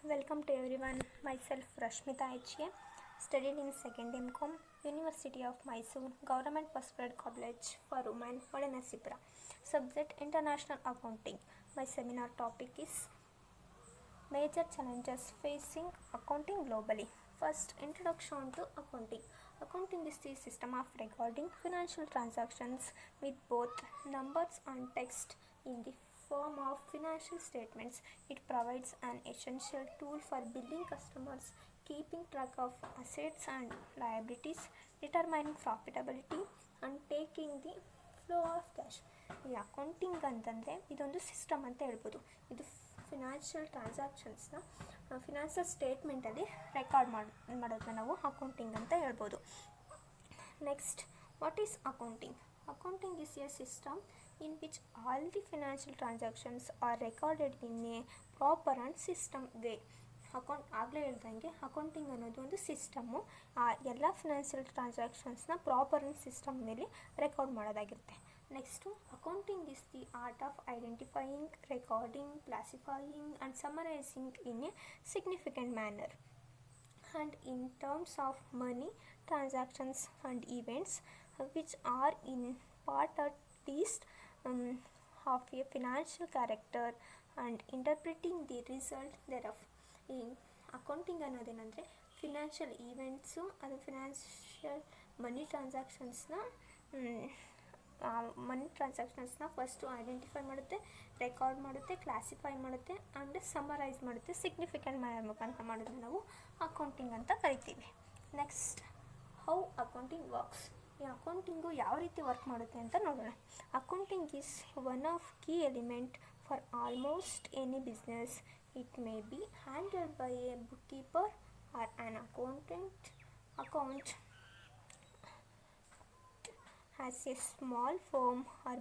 Welcome to everyone. Myself Rashmita HA, studied in 2nd MCom, University of Mysore, Government Postgrad College for Women, Varanasipura. Subject International Accounting. My seminar topic is Major Challenges Facing Accounting Globally. First, Introduction to Accounting. Accounting is the system of recording financial transactions with both numbers and text in the form of financial statements. It provides an essential tool for billing customers, keeping track of assets and liabilities, determining profitability, and taking the flow of cash. ಈ accounting ಅಂತಂದರೆ ಇದೊಂದು system ಅಂತ ಹೇಳ್ಬೋದು. ಇದು financial ಟ್ರಾನ್ಸಾಕ್ಷನ್ಸ್ನ financial ಸ್ಟೇಟ್ಮೆಂಟಲ್ಲಿ record ಮಾಡೋದನ್ನ ನಾವು accounting ಅಂತ ಹೇಳ್ಬೋದು. Next, what is accounting? Accounting is a system in which all the financial transactions are recorded in a proper and system way. ಆಗಲೇ ಹೇಳ್ದಂಗೆ ಅಕೌಂಟಿಂಗ್ ಅನ್ನೋದು ಒಂದು ಸಿಸ್ಟಮ್ಮು. ಎಲ್ಲ ಫಿನಾನ್ಷಿಯಲ್ ಟ್ರಾನ್ಸಾಕ್ಷನ್ಸ್ನ ಪ್ರಾಪರ್ ಆ್ಯಂಡ್ ಸಿಸ್ಟಮ್ ಮೇಲೆ ರೆಕಾರ್ಡ್ ಮಾಡೋದಾಗಿರುತ್ತೆ. Next, accounting is the art of identifying, recording, classifying and summarising in a significant manner and in terms of money transactions and events which are in part at least of a financial character and interpreting the result thereof. ಈ accounting ಅನ್ನೋದೇನೆಂದರೆ financial events, ಅದು financial money ಟ್ರಾನ್ಸಾಕ್ಷನ್ಸ್ನ first identify ಮಾಡುತ್ತೆ, record ಮಾಡುತ್ತೆ, classify ಮಾಡುತ್ತೆ and summarise ಮಾಡುತ್ತೆ. Significant manner ಮುಖಾಂತರ ಮಾಡೋದನ್ನ ನಾವು ಅಕೌಂಟಿಂಗ್ ಅಂತ ಕರಿತೀವಿ. Next, how accounting works. ಈ ಅಕೌಂಟಿಂಗು ಯಾವ ರೀತಿ ವರ್ಕ್ ಮಾಡುತ್ತೆ ಅಂತ ನೋಡೋಣ. Accounting is one of key element for almost any business. It may be handled by a bookkeeper or an account as a small firm or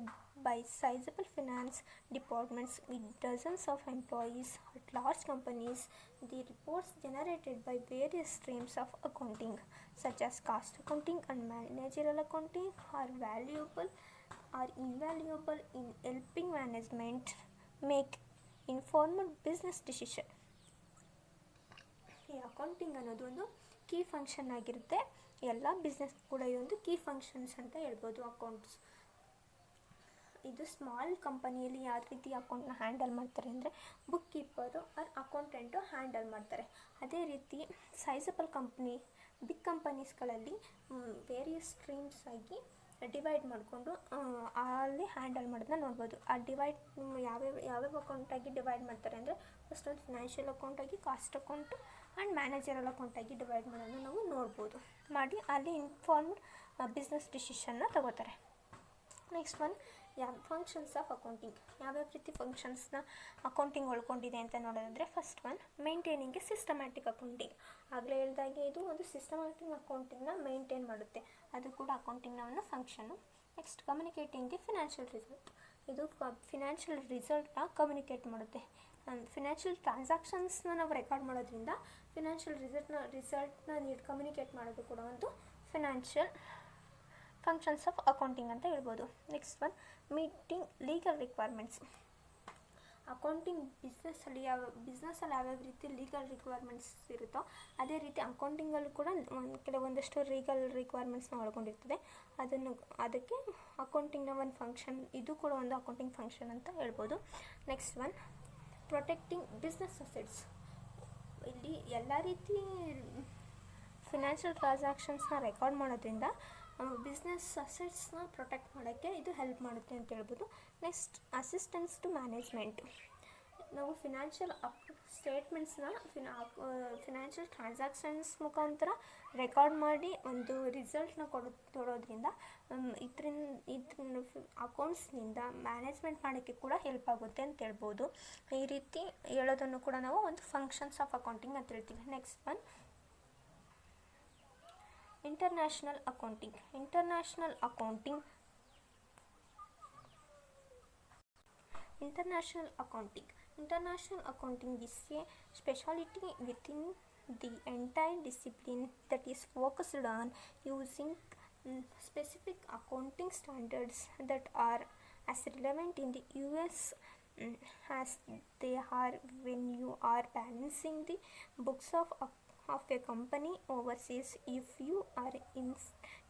by sizable finance departments with dozens of employees at large companies. The reports generated by various streams of accounting such as cost accounting and managerial accounting are valuable or invaluable in helping management make informed business decision. ಈ accounting ಅನ್ನೋದು ಒಂದು key function ಆಗಿರುತ್ತೆ. ಎಲ್ಲ business ಕೂಡ ಇದೊಂದು key functions ಅಂತ ಹೇಳ್ಬೋದು. Accounts ಇದು ಸ್ಮಾಲ್ ಕಂಪನಿಯಲ್ಲಿ ಯಾವ ರೀತಿ ಅಕೌಂಟ್ನ ಹ್ಯಾಂಡಲ್ ಮಾಡ್ತಾರೆ ಅಂದರೆ bookkeeper or accountant handle ಮಾಡ್ತಾರೆ. ಅದೇ ರೀತಿ ಸೈಜಬಲ್ ಕಂಪ್ನಿ, ಬಿಗ್ ಕಂಪನೀಸ್ಗಳಲ್ಲಿ ವೇರಿಯಸ್ ಸ್ಟ್ರೀಮ್ಸ್ ಆಗಿ ಡಿವೈಡ್ ಮಾಡಿಕೊಂಡು ಅಲ್ಲಿ ಹ್ಯಾಂಡಲ್ ಮಾಡೋದನ್ನ ನೋಡ್ಬೋದು. ಆ ಡಿವೈಡ್ ಯಾವ್ಯಾವ ಅಕೌಂಟಾಗಿ ಡಿವೈಡ್ ಮಾಡ್ತಾರೆ ಅಂದರೆ ಫಸ್ಟ್ ಒಂದು ಫಿನಾನ್ಷಿಯಲ್ ಅಕೌಂಟಾಗಿ, ಕಾಸ್ಟ್ ಅಕೌಂಟು ಆ್ಯಂಡ್ ಮ್ಯಾನೇಜರಲ್ ಅಕೌಂಟಾಗಿ ಡಿವೈಡ್ ಮಾಡೋದನ್ನ ನಾವು ನೋಡ್ಬೋದು. ಮಾಡಿ ಅಲ್ಲಿ ಇನ್ಫಾರ್ಮ್ಡ್ ಬಿಸ್ನೆಸ್ ಡಿಸಿಷನ್ನ ತಗೋತಾರೆ. Next one, functions of accounting. ಯಾವ್ಯಾವ ರೀತಿ ಫಂಕ್ಷನ್ಸ್ನ ಅಕೌಂಟಿಂಗ್ ಒಳ್ಕೊಂಡಿದೆ ಅಂತ ನೋಡೋದಂದರೆ, first one, maintaining a systematic accounting. ಆಗಲೇ ಹೇಳಿದಾಗೆ ಇದು ಒಂದು ಸಿಸ್ಟಮ್ಯಾಟಿಕ್ ಅಕೌಂಟಿಂಗ್ನ ಮೇಂಟೈನ್ ಮಾಡುತ್ತೆ, ಅದು ಕೂಡ ಅಕೌಂಟಿಂಗ್ನ ಒಂದು function. Next, communicating the financial result. ಇದು ಫಿನಾನ್ಷಿಯಲ್ ರಿಸಲ್ಟ್ನ ಕಮ್ಯುನಿಕೇಟ್ ಮಾಡುತ್ತೆ. ಫಿನಾನ್ಷಿಯಲ್ ಟ್ರಾನ್ಸಾಕ್ಷನ್ಸ್ನ ನಾವು ರೆಕಾರ್ಡ್ ಮಾಡೋದ್ರಿಂದ ಫಿನಾನ್ಷಿಯಲ್ ರಿಸಲ್ಟ್ನ ಕಮ್ಯುನಿಕೇಟ್ ಮಾಡೋದು ಕೂಡ ಒಂದು ಫಿನಾನ್ಷಿಯಲ್ ಫಂಕ್ಷನ್ಸ್ ಆಫ್ ಅಕೌಂಟಿಂಗ್ ಅಂತ ಹೇಳ್ಬೋದು. Next one, meeting legal requirements. Accounting ಬಿಸ್ನೆಸ್ಸಲ್ಲಿ ಯಾವ್ಯಾವ ರೀತಿ ಲೀಗಲ್ ರಿಕ್ವೈರ್ಮೆಂಟ್ಸ್ ಇರುತ್ತೋ ಅದೇ ರೀತಿ ಅಕೌಂಟಿಂಗಲ್ಲೂ ಕೂಡ ಕೆಲವೊಂದಷ್ಟು ಲೀಗಲ್ ರಿಕ್ವೈರ್ಮೆಂಟ್ಸ್ನ ಒಳಗೊಂಡಿರ್ತದೆ. ಅದಕ್ಕೆ ಅಕೌಂಟಿಂಗ್ನ ಒಂದು ಫಂಕ್ಷನ್, ಇದು ಕೂಡ ಒಂದು ಅಕೌಂಟಿಂಗ್ ಫಂಕ್ಷನ್ ಅಂತ ಹೇಳ್ಬೋದು. Next one, protecting business assets. ಇಲ್ಲಿ ಎಲ್ಲ ರೀತಿ ಫಿನಾನ್ಷಿಯಲ್ ಟ್ರಾನ್ಸಾಕ್ಷನ್ಸ್ನ ರೆಕಾರ್ಡ್ ಮಾಡೋದ್ರಿಂದ ಬಿಸ್ನೆಸ್ ಅಸೆಟ್ಸ್ನ ಪ್ರೊಟೆಕ್ಟ್ ಮಾಡೋಕ್ಕೆ ಇದು ಹೆಲ್ಪ್ ಮಾಡುತ್ತೆ ಅಂತ ಹೇಳ್ಬೋದು. Next, assistance to management. ನಾವು ಫಿನಾನ್ಷಿಯಲ್ ಸ್ಟೇಟ್ಮೆಂಟ್ಸ್ನ ಫಿನಾನ್ಷಿಯಲ್ ಟ್ರಾನ್ಸಾಕ್ಷನ್ಸ್ ಮುಖಾಂತರ ರೆಕಾರ್ಡ್ ಮಾಡಿ ಒಂದು ರಿಸಲ್ಟ್ನ ಕೊಡೋದ್ರಿಂದ ಇದರಿಂದ ಅಕೌಂಟ್ಸ್ನಿಂದ ಮ್ಯಾನೇಜ್ಮೆಂಟ್ ಮಾಡೋಕ್ಕೆ ಕೂಡ ಹೆಲ್ಪ್ ಆಗುತ್ತೆ ಅಂತ ಹೇಳ್ಬೋದು. ಈ ರೀತಿ ಹೇಳೋದನ್ನು ಕೂಡ ನಾವು ಒಂದು ಫಂಕ್ಷನ್ಸ್ ಆಫ್ ಅಕೌಂಟಿಂಗ್ ಅಂತ ಹೇಳ್ತೀವಿ. Next one, international accounting. International accounting is a specialty within the entire discipline that is focused on using specific accounting standards that are as relevant in the US as they are when you are balancing the books of a company overseas. If you are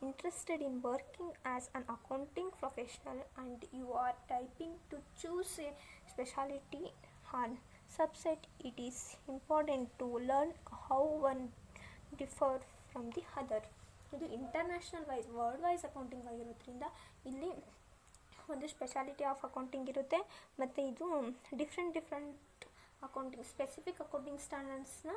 interested in working as an accounting professional and you are typing to choose a specialty or subset, it is important to learn how one differ from the other. ಇದು international wise world wise accounting ಆಗಿರೋದ್ರಿಂದ ಇಲ್ಲಿ ಒಂದು speciality of accounting ಇರುತ್ತೆ, ಮತ್ತು ಇದು different accounting specific accounting ಸ್ಟ್ಯಾಂಡರ್ಡ್ಸ್ನ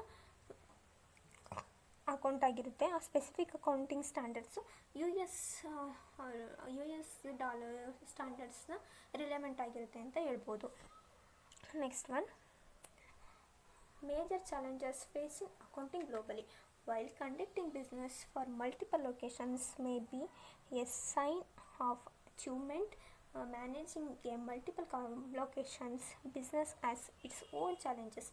account ಆಗಿರುತ್ತೆ. ಆ specific accounting standards U S dollar ಸ್ಟ್ಯಾಂಡರ್ಡ್ಸ್ನ ರಿಲೆವೆಂಟ್ ಆಗಿರುತ್ತೆ ಅಂತ ಹೇಳ್ಬೋದು. Next one, major challenges facing accounting globally. While conducting business for multiple locations may be a sign of achievement, managing a multiple locations business has its own challenges.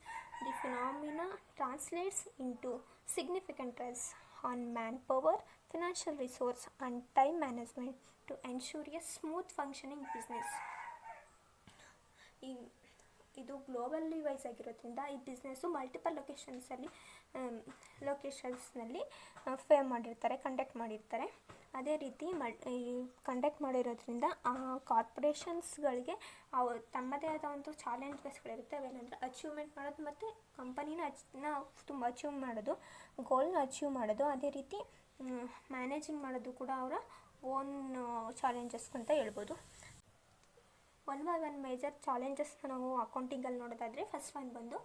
The phenomena translates into significant stress on manpower, financial resource, and time management to ensure a smooth functioning business. ಇದು globally wise ಆಗಿರೋದ್ರಿಂದ ಈ business multiple ಲೊಕೇಶನ್ಸ್ನಲ್ಲಿ conduct ಮಾಡಿರ್ತಾರೆ. ಅದೇ ರೀತಿ conduct ಮಾಡಿರೋದ್ರಿಂದ ಆ ಕಾರ್ಪೊರೇಷನ್ಸ್ಗಳಿಗೆ ತಮ್ಮದೇ ಆದ ಒಂದು ಚಾಲೆಂಜಸ್ಗಳಿರುತ್ತೆ. ಅವೇನೆಂದರೆ ಅಚೀವ್ಮೆಂಟ್ ಮಾಡೋದು ಮತ್ತು ಕಂಪನಿನ ತುಂಬ ಅಚೀವ್ ಮಾಡೋದು, ಗೋಲ್ನ ಅಚೀವ್ ಮಾಡೋದು. ಅದೇ ರೀತಿ ಮ್ಯಾನೇಜಿಂಗ್ ಮಾಡೋದು ಕೂಡ ಅವರ ಓನ್ ಚಾಲೆಂಜಸ್ ಅಂತ ಹೇಳ್ಬೋದು. ಒನ್ ಬೈ ಒನ್ ಮೇಜರ್ ಚಾಲೆಂಜಸ್ನ ನಾವು ಅಕೌಂಟಿಂಗಲ್ಲಿ ನೋಡೋದಾದರೆ, ಫಸ್ಟ್ ಒನ್ ಬಂದು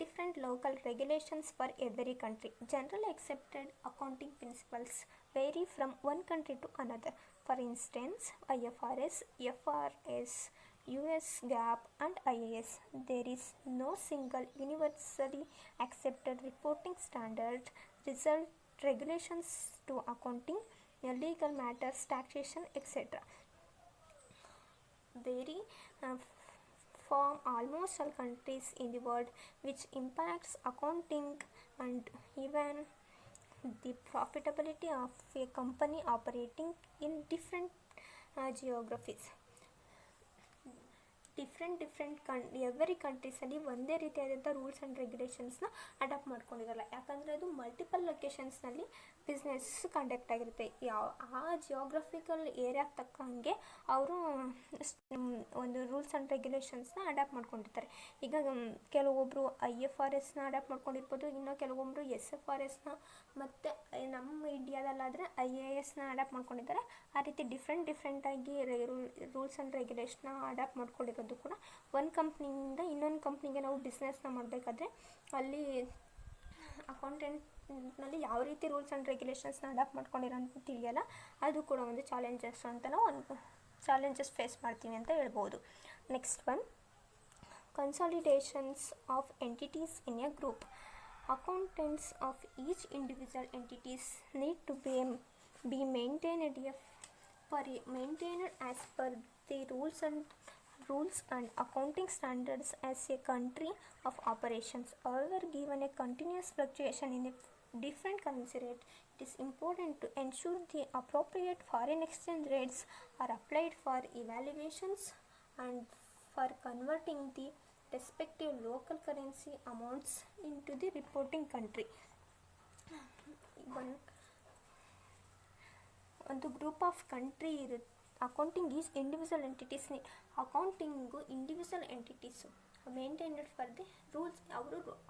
different local regulations for every country. General accepted accounting principles vary from one country to another. For instance, IFRS, FRS, US GAAP and IAS. There is no single universally accepted reporting standard. Result regulations to accounting, legal matters, taxation, etc. vary from almost all countries in the world, which impacts accounting and even the profitability of a company operating in different geographies. Different every ಕಂಟ್ರೀಸಲ್ಲಿ ಒಂದೇ ರೀತಿಯಾದಂಥ rules and ರೆಗ್ಯುಲೇಷನ್ಸ್ನ adapt ಮಾಡ್ಕೊಂಡಿರಲ್ಲ. ಯಾಕಂದರೆ ಅದು multiple ಲೊಕೇಶನ್ಸ್ನಲ್ಲಿ business conduct ಆಗಿರುತ್ತೆ. ಆ geographical ಏರಿಯಾಗೆ ತಕ್ಕಂಗೆ ಅವರು ಒಂದು ರೂಲ್ಸ್ ಆ್ಯಂಡ್ ರೆಗ್ಯುಲೇಷನ್ಸ್ನ ಅಡಾಪ್ಟ್ ಮಾಡ್ಕೊಂಡಿರ್ತಾರೆ. ಈಗ ಕೆಲವೊಬ್ಬರು IFRSನ ಅಡಾಪ್ಟ್ ಮಾಡ್ಕೊಂಡಿರ್ಬೋದು, ಇನ್ನು ಕೆಲವೊಬ್ಬರು SFRSನ, ಮತ್ತು ನಮ್ಮ ಇಂಡಿಯಾದಲ್ಲಾದರೆ IASನ ಅಡಾಪ್ಟ್ ಮಾಡ್ಕೊಂಡಿದ್ದಾರೆ. ಆ ರೀತಿ ಡಿಫ್ರೆಂಟಾಗಿ ರೂಲ್ಸ್ ಆ್ಯಂಡ್ ರೆಗ್ಯುಲೇಷನ್ನ ಅಡಾಪ್ಟ್ ಮಾಡ್ಕೊಂಡಿರೋದು ಕೂಡ ಒಂದು ಕಂಪ್ನಿಯಿಂದ ಇನ್ನೊಂದು ಕಂಪ್ನಿಗೆ ನಾವು ಬಿಸ್ನೆಸ್ನ ಮಾಡಬೇಕಾದ್ರೆ ಅಲ್ಲಿ ಅಕೌಂಟೆಂಟ್ನಲ್ಲಿ ಯಾವ ರೀತಿ ರೂಲ್ಸ್ ಆ್ಯಂಡ್ ರೆಗ್ಯುಲೇಷನ್ಸ್ನ ಅಡಾಪ್ಟ್ ಮಾಡ್ಕೊಂಡಿರೋ ಅಂತ ತಿಳಿಯಲ್ಲ. ಅದು ಕೂಡ ಒಂದು ಚಾಲೆಂಜಸ್ ಅಂತ ನಾವು ಒಂದು ಚಾಲೆಂಜಸ್ ಫೇಸ್ ಮಾಡ್ತೀವಿ ಅಂತ ಹೇಳ್ಬೋದು. Next one, consolidations of entities in a group. Accountants of each individual entities need to be maintained as per the rules and accounting standards as a country of operations. However, given a continuous fluctuation in a different currency rate, it is important to ensure the appropriate foreign exchange rates are applied for evaluations and for converting the respective local currency amounts into the reporting country. ಒಂದು group of country ಇರುತ್ತೆ. Accounting is individual entities. Accounting individual entities maintained for the rules.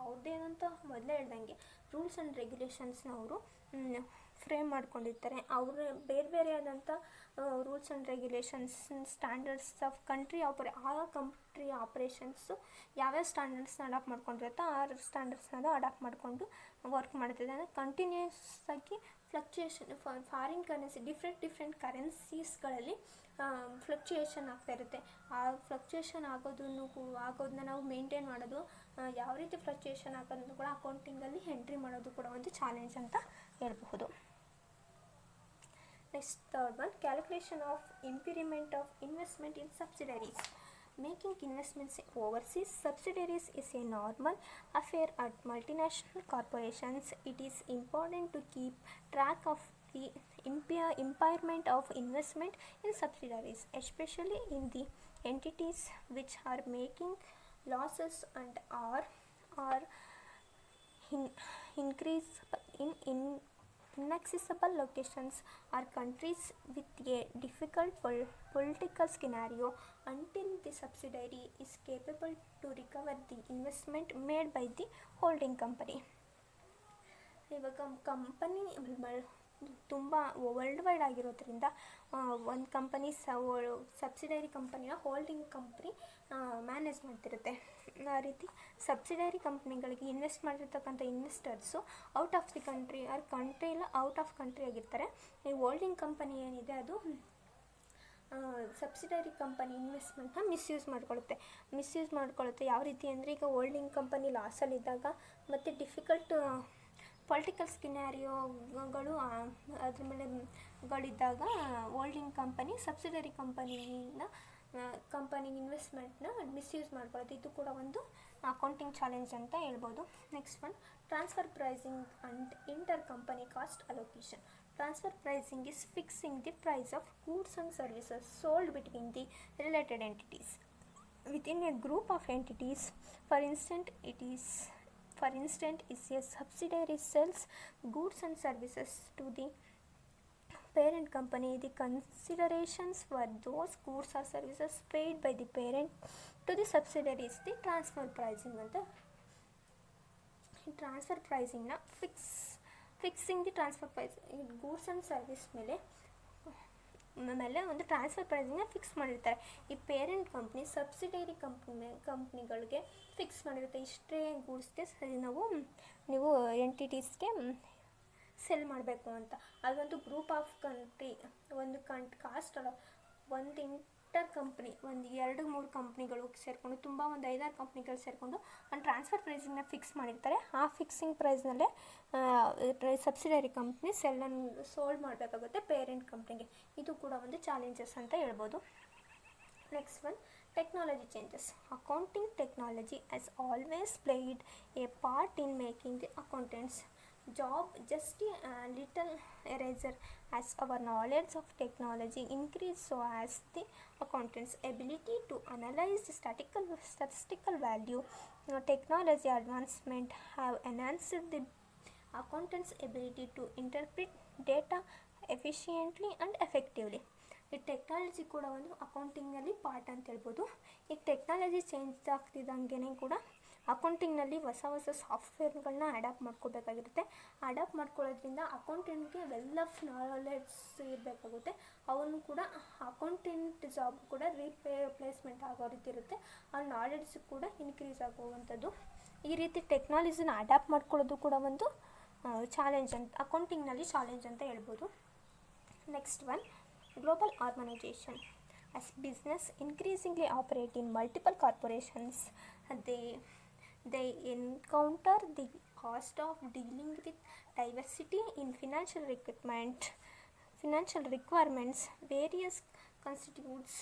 ಅವ್ರದ್ದೇ ಆದಂಥ ಮೊದಲೇ ಹೇಳ್ದಂಗೆ rules and ರೆಗ್ಯುಲೇಷನ್ಸ್ನ ಅವರು frame ಮಾಡ್ಕೊಂಡಿರ್ತಾರೆ. ಅವರು ಬೇರೆ ಆದಂಥ rules and regulations, standards of country ಆ ಕಂಟ್ರಿ ಆಪ್ರೇಷನ್ಸು ಯಾವ್ಯಾವ ಸ್ಟ್ಯಾಂಡರ್ಡ್ಸ್ನ ಅಡಾಪ್ಟ್ ಮಾಡ್ಕೊಂಡಿರುತ್ತೋ ಆ ಸ್ಟ್ಯಾಂಡರ್ಡ್ಸ್ನ ಅಡಾಪ್ಟ್ ಮಾಡಿಕೊಂಡು ವರ್ಕ್ ಮಾಡ್ತಿದೆ. ಅಂದರೆ ಕಂಟಿನ್ಯೂಸ್ ಆಗಿ ಫ್ಲಕ್ಚುಯೇಷನ್ ಫಾರಿನ್ ಕರೆನ್ಸಿ ಡಿಫ್ರೆಂಟ್ ಕರೆನ್ಸೀಸ್ಗಳಲ್ಲಿ ಫ್ಲಕ್ಚುಯೇಷನ್ ಆಗ್ತಾ ಇರುತ್ತೆ. ಆ ಫ್ಲಕ್ಚುಯೇಷನ್ ಆಗೋದನ್ನ ನಾವು ಮೇಂಟೈನ್ ಮಾಡೋದು, ಯಾವ ರೀತಿ ಫ್ಲಕ್ಚುಯೇಷನ್ ಆಗೋದನ್ನು ಕೂಡ ಅಕೌಂಟಿಂಗಲ್ಲಿ ಎಂಟ್ರಿ ಮಾಡೋದು ಕೂಡ ಒಂದು ಚಾಲೆಂಜ್ ಅಂತ ಹೇಳ್ಬಹುದು. Next third one, calculation of impairment of investment in subsidiaries. Making investments in overseas subsidiaries is a normal affair at multinational corporations. It is important to keep track of the impairment of investment in subsidiaries, especially in the entities which are making losses and are in increase in inaccessible locations or countries with a difficult political scenario until the subsidiary is capable to recover the investment made by the holding company. ಇವಾಗ company ತುಂಬ world wide ಆಗಿರೋದ್ರಿಂದ ಒಂದು company subsidiary ಕಂಪನಿನ holding company manage ಮಾಡ್ತಿರುತ್ತೆ. ಆ ರೀತಿ subsidiary ಕಂಪ್ನಿಗಳಿಗೆ invest ಮಾಡಿರ್ತಕ್ಕಂಥ investors out of the country ಕಂಟ್ರಿಲ್ಲ ಔಟ್ ಆಫ್ ಕಂಟ್ರಿ ಆಗಿರ್ತಾರೆ. ಈ ಹೋಲ್ಡಿಂಗ್ ಕಂಪನಿ ಏನಿದೆ ಅದು ಸಬ್ಸಿಡರಿ ಕಂಪನಿ ಇನ್ವೆಸ್ಟ್ಮೆಂಟ್ನ ಮಿಸ್ಯೂಸ್ ಮಾಡ್ಕೊಳ್ಳುತ್ತೆ. ಯಾವ ರೀತಿ ಅಂದರೆ, ಈಗ ಹೋಲ್ಡಿಂಗ್ ಕಂಪನಿ ಲಾಸಲ್ಲಿದ್ದಾಗ ಮತ್ತು ಡಿಫಿಕಲ್ಟ್ ಪೊಲಿಟಿಕಲ್ ಸ್ಕಿನ್ಯಾರಿಯೋಗಳು ಅದ್ರ ಮೇಲೆ ಗಳಿದ್ದಾಗ ಹೋಲ್ಡಿಂಗ್ ಕಂಪನಿ ಸಬ್ಸಿಡರಿ ಕಂಪನಿ ಇನ್ವೆಸ್ಟ್ಮೆಂಟ್ನ ಮಿಸ್ಯೂಸ್ ಮಾಡ್ಕೊಳ್ಳುತ್ತೆ. ಇದು ಕೂಡ ಒಂದು ಅಕೌಂಟಿಂಗ್ ಚಾಲೆಂಜ್ ಅಂತ ಹೇಳ್ಬೋದು. Next one, transfer pricing and inter company cost allocation. Transfer pricing is fixing the price of goods and services sold between the related entities within a group of entities. For instance, if a subsidiary sells goods and services to the parent company, the considerations for those goods or services paid by the parent to the subsidiary is the transfer pricing ಅಂತ. Transfer ಪ್ರೈಸಿಂಗ್ನ fixing the transfer price, goods and service ಮೇಲೆ ಒಂದು transfer ಪ್ರೈಸಿಂಗ್ನ fix ಮಾಡಿರ್ತಾರೆ. ಈ parent company subsidiary ಕಂಪ್ನಿಗಳಿಗೆ fix ಮಾಡಿರುತ್ತೆ. ಇಷ್ಟೇ ಗೂಡ್ಸ್ಗೆ ನೀವು ಎಂಟಿಟೀಸ್ಗೆ ಸೆಲ್ ಮಾಡಬೇಕು ಅಂತ. ಅದೊಂದು ಗ್ರೂಪ್ ಆಫ್ ಕಂಟ್ರಿ, ಒಂದು ಕಾಸ್ಟ್ ಅಲ್ಲ, ಒಂದು ಇಂಟರ್ ಕಂಪ್ನಿ, ಒಂದು 2-3 ಕಂಪ್ನಿಗಳು ಸೇರಿಕೊಂಡು, ತುಂಬ ಒಂದು 5-6 ಕಂಪ್ನಿಗಳು ಸೇರಿಕೊಂಡು ಒಂದು ಟ್ರಾನ್ಸ್ಫರ್ ಪ್ರೈಸಿಂಗ್ನ ಫಿಕ್ಸ್ ಮಾಡಿರ್ತಾರೆ. ಆ ಫಿಕ್ಸಿಂಗ್ ಪ್ರೈಸ್ನಲ್ಲೇ ಸಬ್ಸಿಡರಿ ಕಂಪ್ನಿ ಸೋಲ್ಡ್ ಮಾಡಬೇಕಾಗುತ್ತೆ ಪೇರೆಂಟ್ ಕಂಪ್ನಿಗೆ. ಇದು ಕೂಡ ಒಂದು ಚಾಲೆಂಜಸ್ ಅಂತ ಹೇಳ್ಬೋದು. Next one, technology changes. Accounting technology has always played A part in making the accountants job just a little eraser as our knowledge of technology increase, so as the accountants ability to analyze the statistical value. Technology advancement have enhanced the accountants ability to interpret data efficiently and effectively. ಈ technology ಕೂಡ ಒಂದು ಅಕೌಂಟಿಂಗಲ್ಲಿ part ಅಂತ ಹೇಳ್ಬೋದು. ಈ technology change ಆಗ್ತಿದ್ದಂಗೆ ಕೂಡ ಅಕೌಂಟಿಂಗ್ನಲ್ಲಿ ಹೊಸ ಸಾಫ್ಟ್ವೇರ್ಗಳನ್ನ adapt ಮಾಡ್ಕೋಬೇಕಾಗಿರುತ್ತೆ. Adapt ಮಾಡ್ಕೊಳ್ಳೋದ್ರಿಂದ ಅಕೌಂಟೆಂಟ್ಗೆ well off knowledge ಇರಬೇಕಾಗುತ್ತೆ. ಅವನು ಕೂಡ ಅಕೌಂಟೆಂಟ್ ಜಾಬ್ ಕೂಡ ರೀಪ್ಲೇಸ್ಮೆಂಟ್ ಆಗೋ ರೀತಿ ಇರುತ್ತೆ. ಆ ನಾಲೆಡ್ಜ್ ಕೂಡ ಇನ್ಕ್ರೀಸ್ ಆಗುವಂಥದ್ದು. ಈ ರೀತಿ ಟೆಕ್ನಾಲಜಿನ ಅಡಾಪ್ಟ್ ಮಾಡ್ಕೊಳ್ಳೋದು ಕೂಡ ಒಂದು ಚಾಲೆಂಜ್ ಅಂತ, ಅಕೌಂಟಿಂಗ್ನಲ್ಲಿ ಚಾಲೆಂಜ್ ಅಂತ ಹೇಳ್ಬೋದು. Next one, global harmonization. As business increasingly operate in multiple corporations, they encounter the cost of dealing with diversity in financial requirements. Various constituents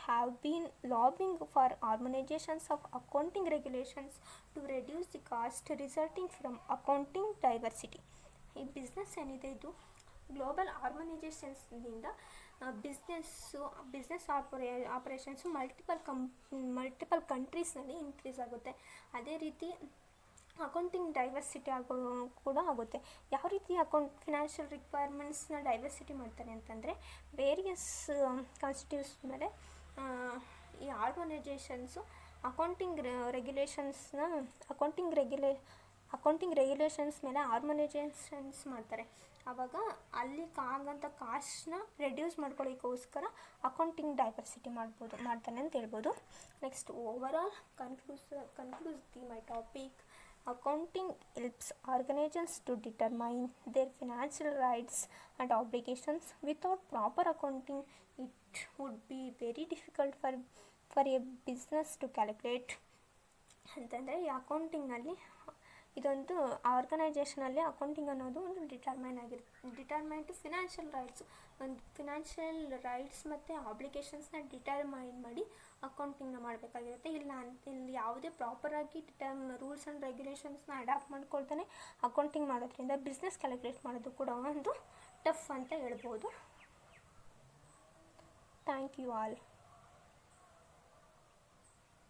have been lobbying for harmonizations of accounting regulations to reduce the cost resulting from accounting diversity. ಈ business ಏನಿದೆ ಇದು global ಆರ್ಗನೈಜೇಷನ್ಸ್ನಿಂದ business operations multiple ಕಂಟ್ರೀಸ್ನಲ್ಲಿ increase ಆಗುತ್ತೆ. ಅದೇ ರೀತಿ accounting diversity ಕೂಡ ಆಗುತ್ತೆ. ಯಾವ ರೀತಿ ಫಿನಾನ್ಷಿಯಲ್ ರಿಕ್ವೈರ್ಮೆಂಟ್ಸ್ನ ಡೈವರ್ಸಿಟಿ ಮಾಡ್ತಾರೆ ಅಂತಂದರೆ, ವೇರಿಯಸ್ ಕಾನ್ಸ್ಟಿಟ್ಯೂಟ್ಸ್ ಮೇಲೆ ಈ ಆರ್ಗನೈಜೇಷನ್ಸು ಅಕೌಂಟಿಂಗ್ ರೆಗ್ಯುಲೇಷನ್ಸ್ ಮೇಲೆ ಹಾರ್ಮೋನೈಸೇಷನ್ಸ್ ಮಾಡ್ತಾರೆ. ಆವಾಗ ಅಲ್ಲಿ ಆಗಂಥ ಕಾಸ್ಟ್ನ ರೆಡ್ಯೂಸ್ ಮಾಡ್ಕೊಳ್ಳೋಕ್ಕೋಸ್ಕರ ಅಕೌಂಟಿಂಗ್ ಡೈವರ್ಸಿಟಿ ಮಾಡ್ತಾನೆ ಅಂತ ಹೇಳ್ಬೋದು. Next, overall ಕನ್ಕ್ಲೂಸ್ my topic. Accounting helps organizations to determine their financial rights and obligations. Without proper accounting, it would be very difficult for a business to calculate. ಅಂತಂದರೆ ಈ ಅಕೌಂಟಿಂಗಲ್ಲಿ ಇದೊಂದು ಆರ್ಗನೈಜೇಷನಲ್ಲಿ ಅಕೌಂಟಿಂಗ್ ಅನ್ನೋದು ಒಂದು determine to financial rights ಮತ್ತು ಆಬ್ಲಿಗೇಷನ್ಸ್ನ determine ಮಾಡಿ ಅಕೌಂಟಿಂಗ್ನ ಮಾಡಬೇಕಾಗಿರುತ್ತೆ. ಇಲ್ಲಿ ಯಾವುದೇ ಪ್ರಾಪರಾಗಿ ರೂಲ್ಸ್ ಆ್ಯಂಡ್ ರೆಗ್ಯುಲೇಷನ್ಸ್ನ ಅಡಾಪ್ಟ್ ಮಾಡ್ಕೊಳ್ತಾನೆ ಅಕೌಂಟಿಂಗ್ ಮಾಡೋದ್ರಿಂದ ಬಿಸ್ನೆಸ್ ಕ್ಯಾಲ್ಕುಲೇಟ್ ಮಾಡೋದು ಕೂಡ ಒಂದು ಟಫ್ ಅಂತ ಹೇಳ್ಬೋದು. Thank you all.